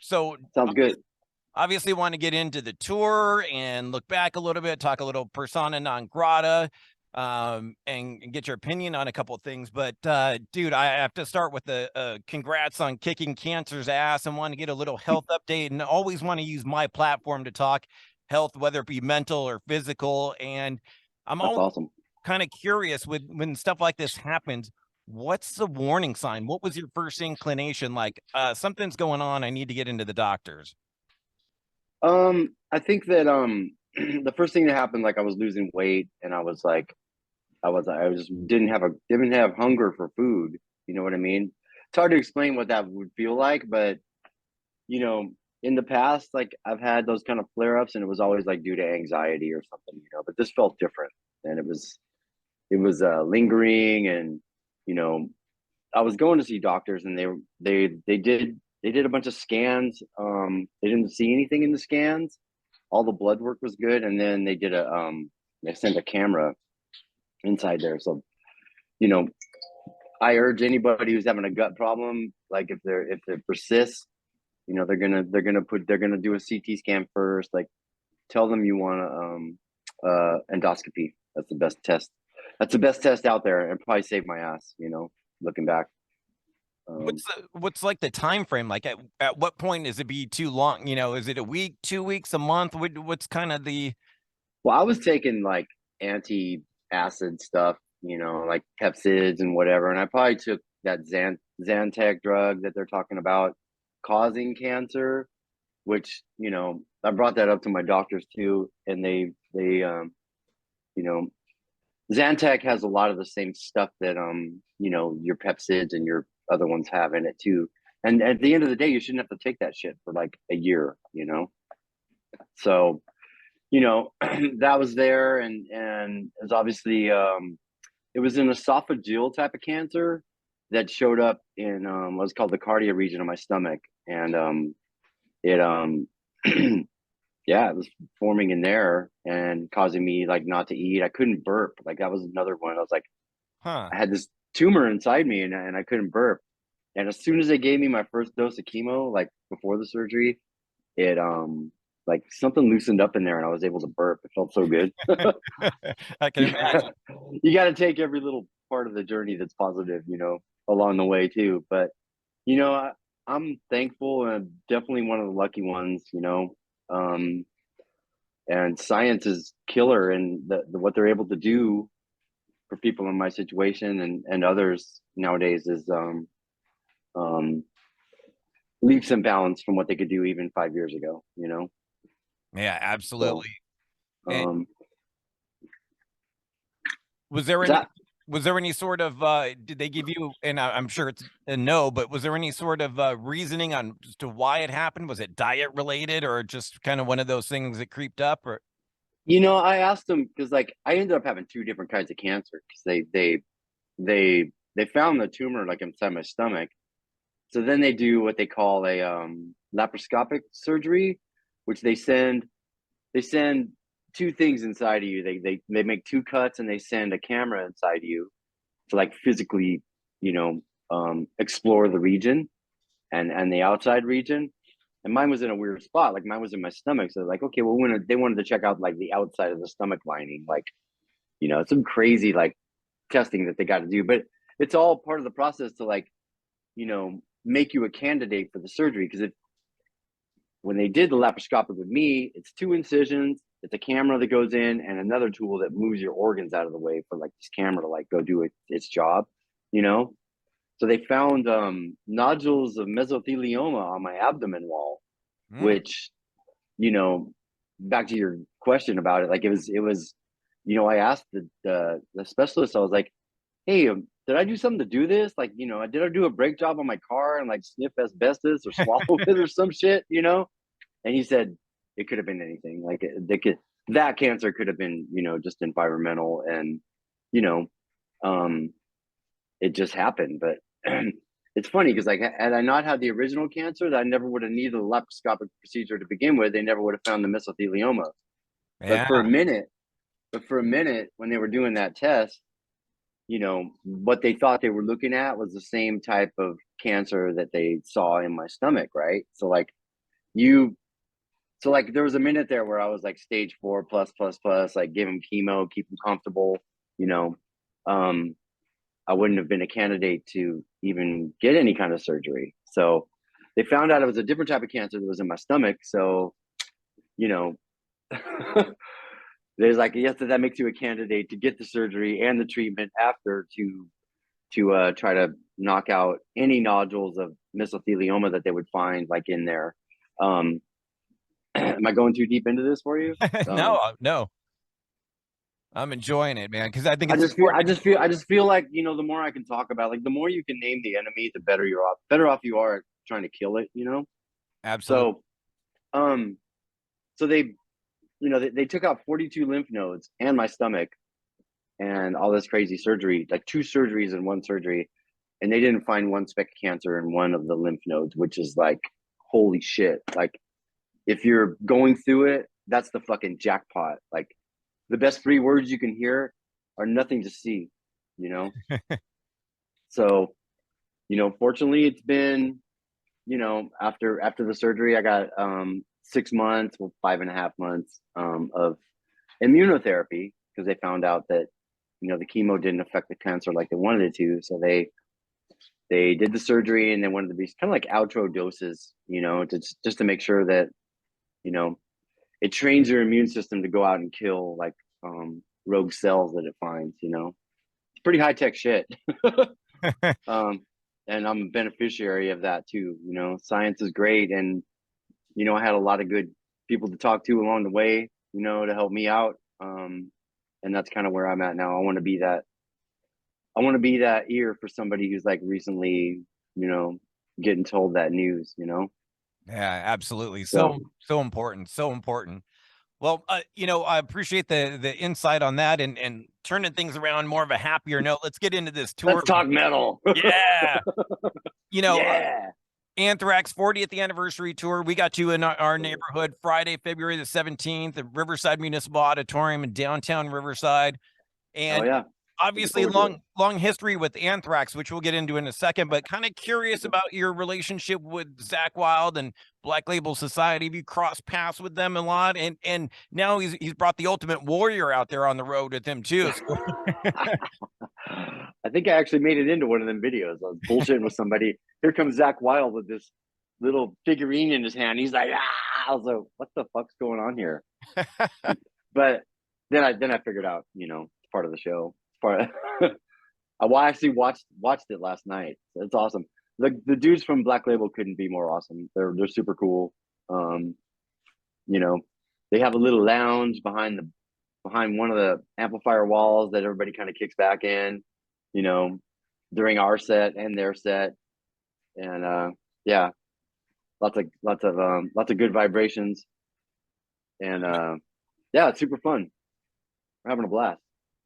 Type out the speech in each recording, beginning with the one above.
So Sounds good. obviously want to get into the tour and look back a little bit, talk a little persona non grata, and get your opinion on a couple of things. But dude, I have to start with the congrats on kicking cancer's ass, and want to get a little health update, and always want to use my platform to talk health, whether it be mental or physical. And I'm That's always awesome. kind of curious when stuff like this happens. What's the warning sign? What was your first inclination? Like, something's going on. I need to get into the doctors. I think that the first thing that happened, like I was losing weight and I was like I was didn't have hunger for food. You know what I mean? It's hard to explain what that would feel like, but you know, in the past, like I've had those kind of flare-ups and it was always like due to anxiety or something, but this felt different and it was lingering and you know, I was going to see doctors and they did a bunch of scans. They didn't see anything in the scans. All the blood work was good, and then they sent a camera inside there. So you know, I urge anybody who's having a gut problem, like if it persists, they're gonna do a CT scan first. Like tell them you want endoscopy. That's the best test. That's the best test out there, and probably saved my ass. Looking back. Um, What's like the time frame? Like at what point is it be too long? Is it a week, 2 weeks, a month? What's kind of the well, I was taking like anti-acid stuff, like Pepsids and whatever, and I probably took that Zantac drug that they're talking about causing cancer, which I brought that up to my doctors too, and they you know Zantac has a lot of the same stuff that your Pepsids and your other ones have in it too. And at the end of the day, you shouldn't have to take that shit for like a year. So that was there, and it was obviously it was an esophageal type of cancer that showed up in what's called the cardia region of my stomach, and it yeah, it was forming in there and causing me like not to eat. I couldn't burp. Like that was another one. I was like, huh? I had this tumor inside me, and I couldn't burp. And as soon as they gave me my first dose of chemo, like before the surgery, it like something loosened up in there and I was able to burp. It felt so good. I can Yeah. imagine. You got to take every little part of the journey that's positive, along the way too. But you know, I, I'm thankful and definitely one of the lucky ones. Um, and science is killer, and what they're able to do for people in my situation and others nowadays is um, leaps and bounds from what they could do even 5 years ago. Yeah, So absolutely. And um, was there any that was there any sort of did they give you, and I'm sure it's a no, but was there any sort of reasoning on as to why it happened? Was it diet related or just kind of one of those things that creeped up? Or I asked them because like I ended up having two different kinds of cancer because they found the tumor like inside my stomach. So then they do what they call a laparoscopic surgery, which they send two things inside of you. They make two cuts and they send a camera inside you to like physically, explore the region and the outside region. And mine was in a weird spot. Like mine was in my stomach. So like, okay, well, when they wanted to check out like the outside of the stomach lining, like some crazy like testing that they got to do, but it's all part of the process to like make you a candidate for the surgery. Because if when they did the laparoscopic with me, it's two incisions, it's a camera that goes in, and another tool that moves your organs out of the way for like this camera to like go do its job. You know, so they found nodules of mesothelioma on my abdomen wall, hmm. which you know, back to your question about it, like I asked the specialist, I was like, hey, did I do something to do this? Like, did I do a brake job on my car and like sniff asbestos or swallow it or some shit? And he said it could have been anything. Like that cancer could have been, just environmental and, you know, um, it just happened. But it's funny because like had I not had the original cancer, that I never would have needed a laparoscopic procedure to begin with. They never would have found the mesothelioma. But Yeah. for a minute, when they were doing that test, what they thought they were looking at was the same type of cancer that they saw in my stomach, right? So like you so like there was a minute there where I was like stage 4 plus plus plus, like give him chemo, keep him comfortable, you know. Um, I wouldn't have been a candidate to even get any kind of surgery. So they found out it was a different type of cancer that was in my stomach. So, you know, there's like, yes, that makes you a candidate to get the surgery and the treatment after to try to knock out any nodules of mesothelioma that they would find like in there. Um, am I going too deep into this for you? No, Um, no, I'm enjoying it, man, because I think I it's just feel, important to get. I just feel like, you know, the more I can talk about, like the more you can name the enemy, the better you're off, better off you are at trying to kill it, you know? Absolutely. So, um, so they took out 42 lymph nodes and my stomach and all this crazy surgery, like 2 surgeries in one surgery. And they didn't find one speck of cancer in one of the lymph nodes, which is like, holy shit. Like, if you're going through it, that's the fucking jackpot. Like, the best 3 words you can hear are nothing to see, you know? So, you know, fortunately, it's been, you know, after the surgery, I got 6 months, well, 5.5 months of immunotherapy because they found out that, you know, the chemo didn't affect the cancer like they wanted it to. So they did the surgery and they wanted to be kind of like outro doses, you know, just to make sure that, you know, it trains your immune system to go out and kill like rogue cells that it finds, you know. It's pretty high tech shit. um, and I'm a beneficiary of that too. You know, science is great, and you know, I had a lot of good people to talk to along the way. You know, to help me out. And that's kind of where I'm at now. I want to be that. I want to be that ear for somebody who's like recently, you know, getting told that news. You know, Yeah, absolutely. so So important. So important. Well, I appreciate the insight on that and turning things around more of a happier note. Let's get into this tour. let's talk metal. Yeah. You know, Yeah. Anthrax 40th anniversary tour. We got you in our neighborhood Friday, February the 17th at Riverside Municipal Auditorium in downtown Riverside. Oh And yeah. Looking obviously forward to it. long history with Anthrax, which we'll get into in a second, but kind of curious about your relationship with Zach Wild and Black Label Society. Have you crossed paths with them a lot? And now he's brought the Ultimate Warrior out there on the road with him too. So I think I actually made it into one of them videos. I was bullshitting with somebody. Here comes Zach Wild with this little figurine in his hand. He's like, ah! I was like, what the fuck's going on here? But then I figured out, you know, it's part of the show. It's part of I actually watched it last night. It's awesome. The dudes from Black Label couldn't be more awesome. They're super cool. Um, you know, they have a little lounge behind one of the amplifier walls that everybody kind of kicks back in, you know, during our set and their set. And yeah, lots of good vibrations. And yeah, it's super fun. We're having a blast.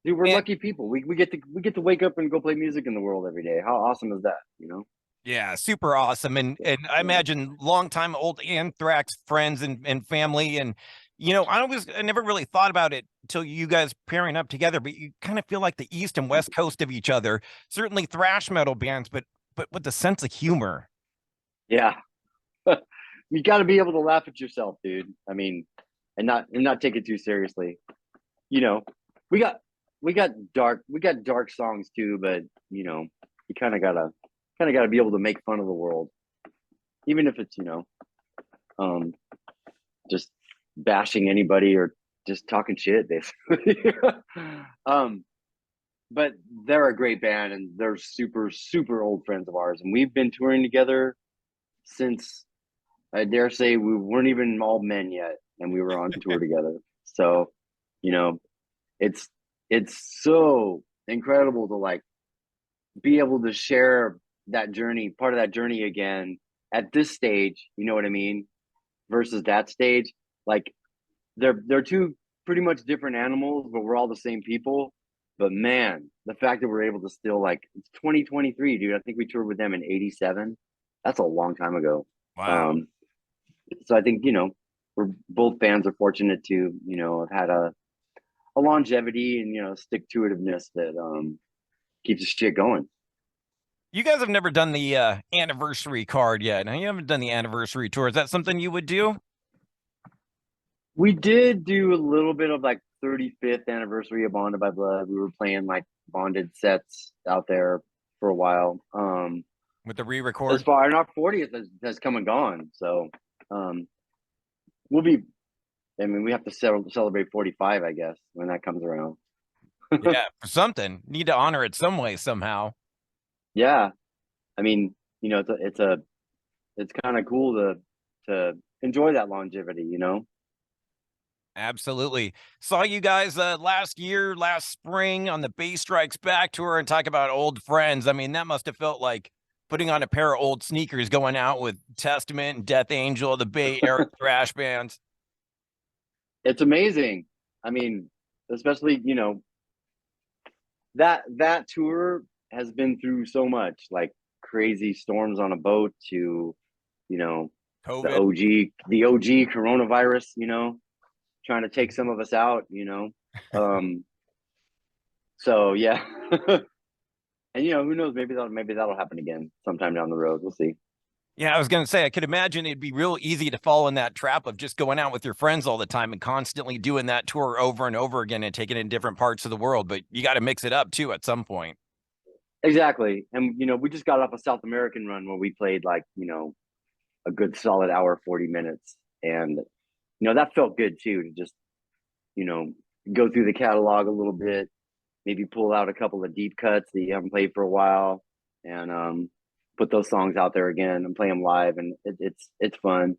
Dude, we're man, lucky people. We get to wake up and go play music in the world every day. How awesome is that, you know? yeah, super awesome. And I Yeah. imagine longtime old Anthrax friends and family. And I never really thought about it until you guys pairing up together, but you kind of feel like the east and west coast of each other. Certainly thrash metal bands, but with the sense of humor. Yeah. You got to be able to laugh at yourself, dude. I mean, and not take it too seriously. You know, we got we got dark songs too, but you know, you kind of gotta be able to make fun of the world, even if it's, you know, um, just bashing anybody or just talking shit, basically. um, but they're a great band and they're super super old friends of ours, and we've been touring together since I dare say we weren't even all men yet, and we were on tour together. So, you know, it's it's so incredible to like be able to share that journey, part of that journey again at this stage, you know what I mean? Versus that stage. Like they're two pretty much different animals, but we're all the same people. But man, the fact that we're able to still like it's 2023, dude. I think we toured with them in '87. That's a long time ago. Wow. Um, so I think, you know, we're both fans are fortunate to, you know, have had a longevity and, you know, stick to itiveness that keeps the shit going. You guys have never done the anniversary card yet. Now you haven't done the anniversary tour. Is that something you would do? We did do a little bit of like 35th anniversary of Bonded by Blood. We were playing like bonded sets out there for a while. With the As re-record? far and our 40th has come and gone. So um we'll be I mean we have to celebrate 45, I guess, when that comes around. Yeah, for something. Need to honor it some way, somehow. Yeah. I mean, it's kind of cool to enjoy that longevity, you know? Absolutely. Saw you guys last year, last spring on the Bay Strikes Back tour and talk about old friends. I mean, that must have felt like putting on a pair of old sneakers going out with Testament and Death Angel, the Bay Area thrash bands. It's amazing. I mean, especially, that tour has been through so much, like crazy storms on a boat to, you know, the COVID. OG coronavirus, trying to take some of us out. Um, so yeah. And who knows, maybe that'll happen again sometime down the road. We'll see. Yeah, I was going to say, I could imagine it'd be real easy to fall in that trap of just going out with your friends all the time and constantly doing that tour over and over again and taking it in different parts of the world. But you got to mix it up too at some point. Exactly. And we just got off a South American run where we played like, a good solid hour, 40 minutes. And that felt good too, to just, you know, go through the catalog a little bit, maybe pull out a couple of deep cuts that you haven't played for a while, and put those songs out there again and play them live, and it's fun.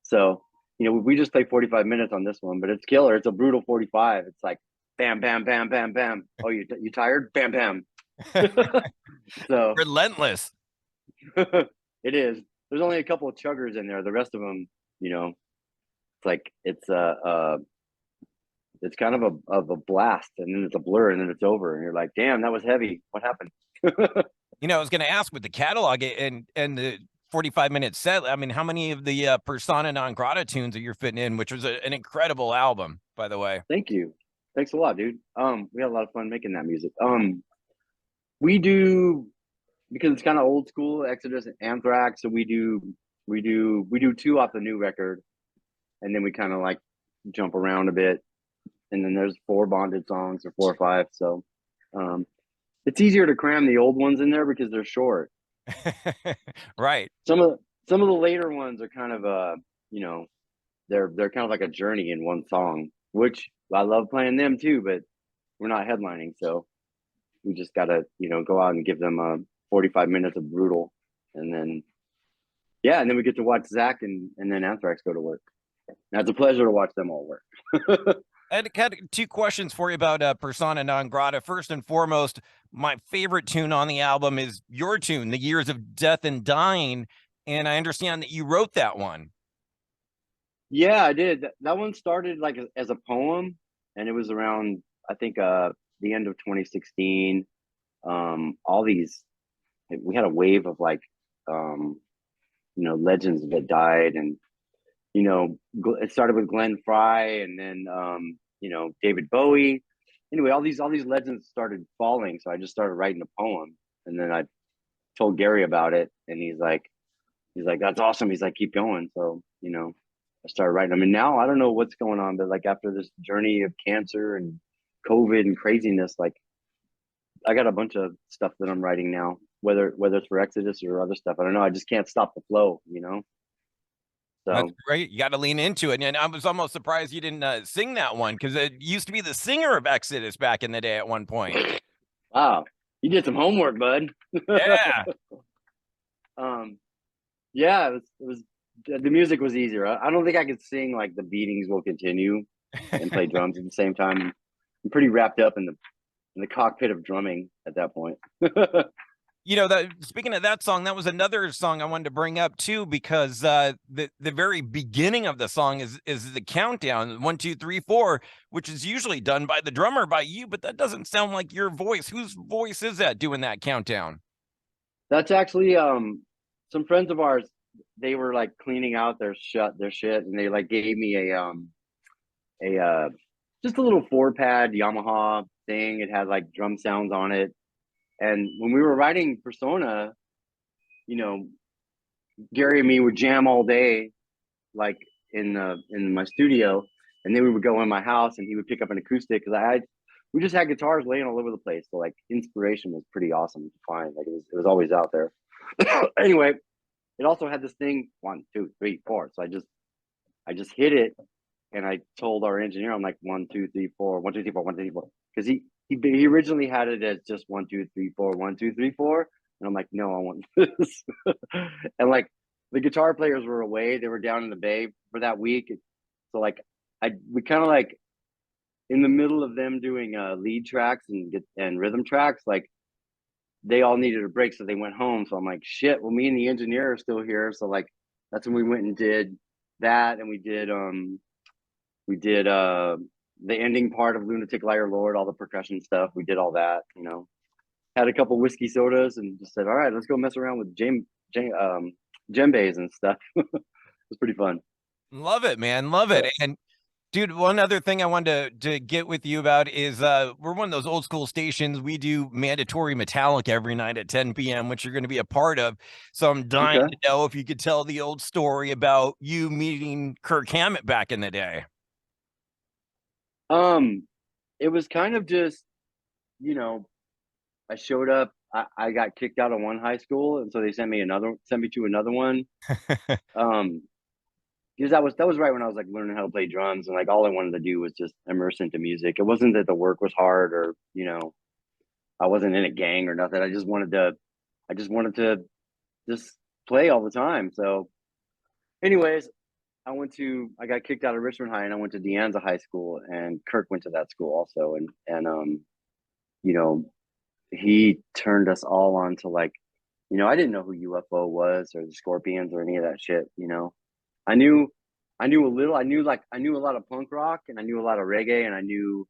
So we just played 45 minutes on this one, but it's killer. It's a brutal 45. It's like bam, bam, bam, bam, bam. Oh, you tired? Bam, bam. So Relentless. it is. There's only a couple of chuggers in there. The rest of them, it's like it's kind of a blast, and then it's a blur, and then it's over, and you're like, damn, that was heavy. What happened? I was going to ask with the catalog and the 45-minute set. I mean, how many of the Persona non grata tunes are you fitting in, which was an incredible album, by the way. Thank you. Thanks a lot, dude. We had a lot of fun making that music. We do, because it's kind of old school, Exodus and Anthrax. So we do two off the new record, and then we kind of like jump around a bit. And then there's 4 bonded songs, or 4 or 5. So um, it's easier to cram the old ones in there because they're short. Right. Some of the later ones are kind of you know, they're kind of like a journey in one song, which I love playing them too, but we're not headlining, so we just gotta, go out and give them 45 minutes of brutal, and then yeah, and then we get to watch Zach and then Anthrax go to work. Now it's a pleasure to watch them all work. I had 2 questions for you about Persona non grata. First and foremost, my favorite tune on the album is your tune, The Years of Death and Dying. And I understand that you wrote that one. Yeah, I did. That one started like as a poem, and it was around, I think, the end of 2016. All these, we had a wave of like, legends that died, and it started with Glenn Fry, and then David Bowie. Anyway, all these legends started falling, so I just started writing a poem, and then I told Gary about it, and he's like, that's awesome. He's like, keep going. So I started writing them, and now I don't know what's going on, but like after this journey of cancer and COVID and craziness, like I got a bunch of stuff that I'm writing now, whether it's for Exodus or other stuff. I don't know. I just can't stop the flow. That's So great. You got to lean into it. And I was almost surprised you didn't sing that one because it used to be the singer of Exodus back in the day at one point. wow, you did some homework, bud. Yeah. um, yeah, it was the music was easier. I don't think I could sing like The Beatings Will Continue and play drums at the same time. I'm pretty wrapped up in the cockpit of drumming at that point. That speaking of that song, that was another song I wanted to bring up too, because the very beginning of the song is the countdown 1, 2, 3, 4, which is usually done by the drummer, by you, but that doesn't sound like your voice. Whose voice is that doing that countdown? That's actually some friends of ours. They were like cleaning out their shit, and they like gave me a just a little 4-pad Yamaha thing. It had like drum sounds on it, And when we were writing Persona, you know, Gary and me would jam all day, like in my studio, and then we would go in my house, and he would pick up an acoustic because we just had guitars laying all over the place. So like inspiration was pretty awesome to find. Like it was always out there. Anyway, it also had this thing 1, 2, 3, 4. So I just hit it, and I told our engineer, I'm like 1, 2, 3, 4, 1, 2, 3, 4, 1, 2, 3, 4, because he originally had it as just 1, 2, 3, 4, 1, 2, 3, 4, and I'm like, no, I want this. And like the guitar players were away; they were down in the Bay for that week. So like we kind of like in the middle of them doing lead tracks and rhythm tracks, like they all needed a break, so they went home. So I'm like, shit. Well, me and the engineer are still here, so like that's when we went and did that, and we did the ending part of Lunatic Liar Lord, all the percussion stuff. We did all that, Had a couple whiskey sodas and just said, all right, let's go mess around with djembes and stuff. It was pretty fun. Love it, man. Love it. But And dude, one other thing I wanted to get with you about is we're one of those old school stations. We do mandatory Metallica every night at 10 p.m., which you're going to be a part of. So I'm dying okay. to know if you could tell the old story about you meeting Kirk Hammett back in the day. Um, it was kind of just, you know, I showed up. I got kicked out of one high school, and so they sent me to another one. Um, because that was right when I was like learning how to play drums, and like all I wanted to do was just immerse into music. It wasn't that the work was hard, or I wasn't in a gang or nothing. I just wanted to just play all the time. So, anyways, I got kicked out of Richmond High, and I went to De Anza High School, and Kirk went to that school also, and you know, he turned us all on to like, I didn't know who UFO was or the Scorpions or any of that shit. I knew, I knew a little. I knew a lot of punk rock, and I knew a lot of reggae, and I knew,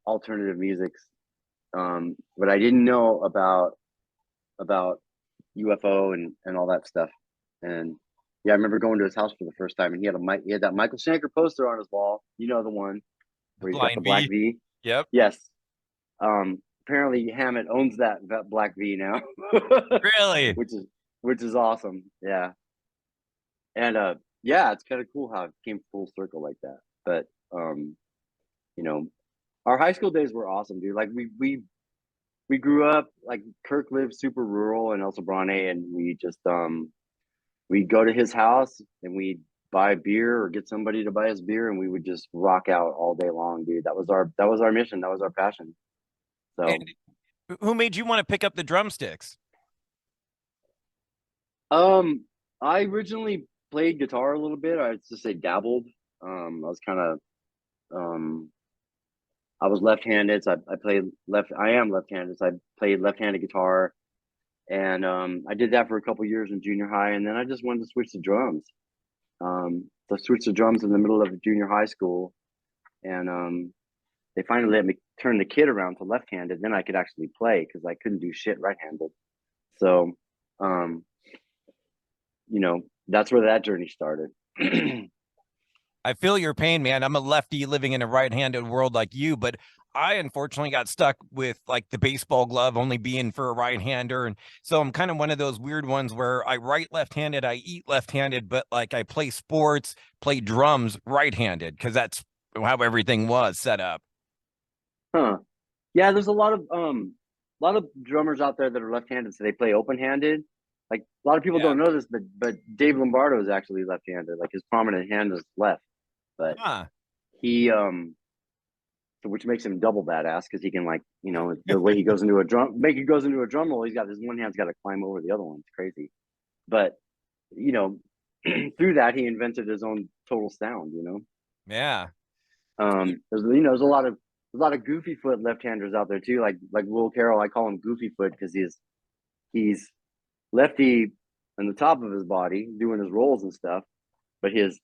alternative musics. But I didn't know about UFO and all that stuff. And yeah, I remember going to his house for the first time, and he had that Michael Schenker poster on his wall. You know, the one The where he's got the blind black V. V. Yep. Yes. Apparently Hammett owns that black V now, Really? which is awesome. Yeah. And yeah, it's kind of cool how it came full circle like that. But you know, our high school days were awesome, dude. Like we grew up like Kirk lived super rural in El Sobrante, and we'd go to his house and we'd buy beer or get somebody to buy us beer, and we would just rock out all day long, dude. That was our mission. That was our passion. And So who made you want to pick up the drumsticks? um I originally played guitar a little bit. I'd just say dabbled. I was kind of um I was left-handed, so I played left. I am left-handed, so I played left-handed guitar, and I did that for a couple years in junior high, and then I just wanted to switch to drums. So I switched to drums in the middle of junior high school, and they finally let me turn the kit around to left-handed. Then I could actually play because I couldn't do shit right-handed. So, um, that's where that journey started. I feel your pain, man. I'm a lefty living in a right-handed world like you, but I unfortunately got stuck with like the baseball glove only being for a right-hander. And so I'm kind of one of those weird ones where I write left-handed, I eat left-handed, but like I play sports, play drums right-handed because that's how everything was set up. Huh. Yeah, there's a lot of drummers out there that are left-handed, so they play open-handed. Like a lot of people Yeah. don't know this, but Dave Lombardo is actually left-handed. Like his prominent hand is left, but Huh. he so which makes him double badass because he can like the way he goes into a drum roll, he's got his one hand's got to climb over the other one. It's crazy, but you know through that he invented his own total sound. Yeah. There's a lot of goofy foot left-handers out there too, like Will Carroll. I call him Goofy Foot because he's lefty on the top of his body doing his rolls and stuff, but his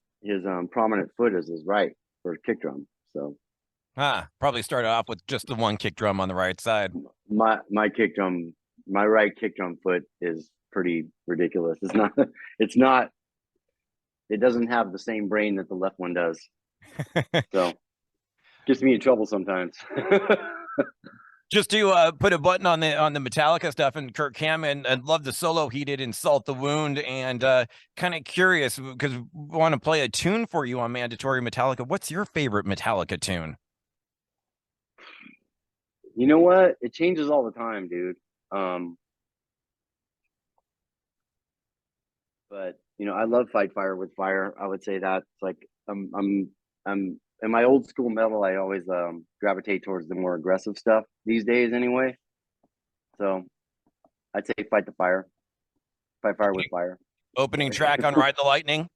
prominent foot is his right for kick drum. So Huh. Probably started off with just the one kick drum on the right side. my kick drum, my right kick drum foot is pretty ridiculous. It's not it doesn't have the same brain that the left one does. So gets me in trouble sometimes. Just to put a button on the Metallica stuff and Kirk Hammett, I'd love the solo he did in Salt the Wound, and kind of curious because we want to play a tune for you on Mandatory Metallica. What's your favorite Metallica tune? You know what? It changes all the time, dude. But you know, I love Fight Fire with Fire. I would say that's like I'm in my old school metal. I always gravitate towards the more aggressive stuff these days, anyway. So I'd say Fight the Fire, Fight Fire with Fire. Opening track on Ride the Lightning.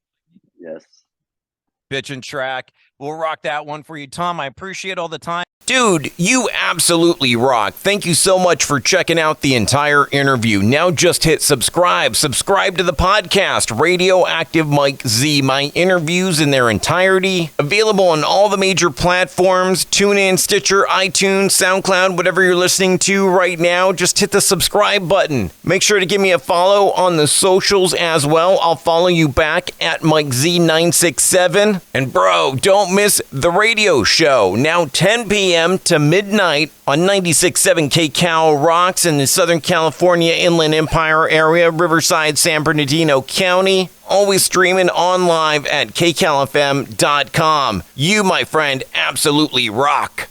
Yes. Bitchin' track. We'll rock that one for you, Tom. I appreciate all the time. Dude, you absolutely rock. Thank you so much for checking out the entire interview. Now just hit subscribe. Subscribe to the podcast, Radioactive Mike Z. My interviews in their entirety, available on all the major platforms, TuneIn, Stitcher, iTunes, SoundCloud, whatever you're listening to right now. Just hit the subscribe button. Make sure to give me a follow on the socials as well. I'll follow you back at MikeZ967. And bro, don't miss the radio show. Now 10 p.m. to midnight on 96.7 KCal Rocks in the Southern California Inland Empire area, Riverside, San Bernardino County. Always streaming on live at kcalfm.com. You, my friend, absolutely rock.